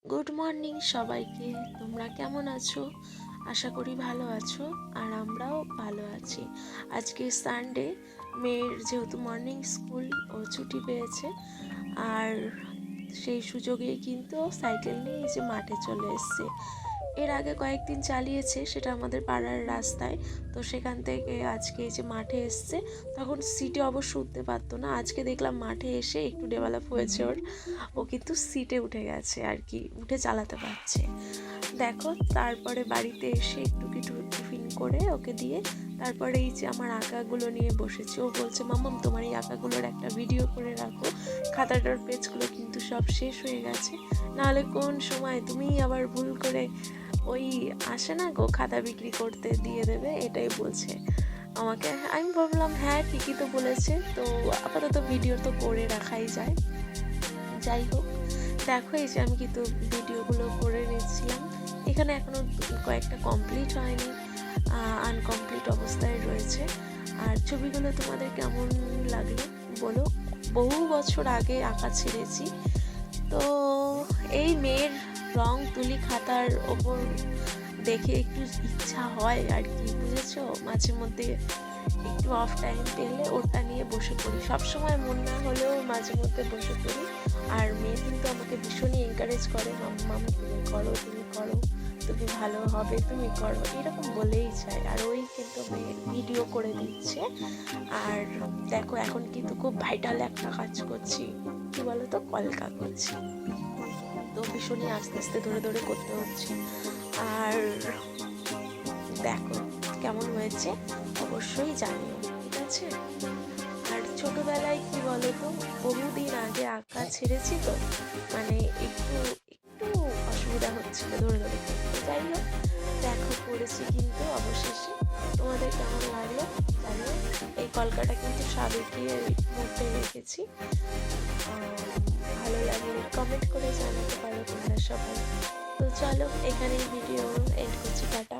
Good morning সবাইকে। তোমরা কেমন আছো? আশা করি ভালো আছো, আর আমরাও ভালো আছি। আজকে সানডে, মেয়ের যেহেতু মর্নিং স্কুল, ও ছুটি পেয়েছে, আর সেই সুযোগেই কিন্তু সাইকেল নিয়ে এই যে মাঠে চলে এসছে। এর আগে কয়েকদিন চালিয়েছে, সেটা আমাদের পাড়ার রাস্তায়। তো সেখান থেকে আজকে এই যে মাঠে এসছে, তখন সিটে অবশ্য উঠতে পারতো না। আজকে দেখলাম মাঠে এসে একটু ডেভেলপ হয়েছে ওর, ও কিন্তু সিটে উঠে গেছে আর কি, উঠে চালাতে পারছে। দেখো, তারপরে বাড়িতে এসে একটু কিছু টিফিন করে ওকে দিয়ে তারপরে এই যে আমার আঁকাগুলো নিয়ে বসেছি। ও বলছে, মাম্মাম তোমার এই আঁকাগুলোর একটা ভিডিও করে রাখো, খাতাটার পেজগুলো কিন্তু সব শেষ হয়ে গেছে, নাহলে কোন সময় তুমি আবার ভুল করে ওই আসে না গো খাতা বিক্রি করতে দিয়ে দেবে, এটাই বলছে আমাকে। আমি ভাবলাম হ্যাঁ ঠিকই তো বলেছে, তো আপাতত ভিডিও তো করে রাখাই যায়। যাই হোক, দেখো এই যে আমি কিন্তু ভিডিওগুলো করে নিচ্ছিলাম। এখানে এখনো কয়েকটা কমপ্লিট হয়নি, আনকমপ্লিট অবস্থায় রয়েছে। আর ছবিগুলো তোমাদের কেমন লাগলো বলো। বহু বছর আগে আঁকা ছেড়েছি, তো এই মেয়ের রং তুলি খাতার ওপর দেখে একটু ইচ্ছা হয় আর কি, বুঝেছো। মাঝে মধ্যে একটু অফ টাইম পেলে ওটা নিয়ে বসে পড়ি, সবসময় মন না হলেও মাঝে মধ্যে বসে পড়ি। আর মেয়ে কিন্তু আমাকে ভীষণই এনকারেজ করে, মাম্মাম তুমি করো, তুমি করো, তুমি ভালো হবে, তুমি করো, এরকম বলেই যায়। আর ওই কিন্তু ভিডিও করে দিচ্ছে। আর দেখো, এখন কিন্তু খুব ভাইটাল একটা কাজ করছি, কি বলো তো, কলকা করছি। তো ভীষণই আস্তে আস্তে ধরে ধরে করতে হচ্ছে। আর দেখো কেমন হয়েছে অবশ্যই জানিও, ঠিক আছে। আর ছোটবেলায় কি বলো তো, বহুদিন আগে আঁকা ছেড়েছি, তো মানে একটু একটু অসুবিধা হচ্ছিল ধরে ধরে করতে। যাই হোক, দেখো করেছি কিন্তু অবশেষে। তোমাদের কেমন লাগলো জানিও। এই কলকাটা কিন্তু সাবেকিয়ে মধ্যে রেখেছি। ভালো লাগলে কমেন্ট করে জানাতে পারো তোমরা সবাই। তো চলো, এখানেই ভিডিও এন্ড করছি, টাটা।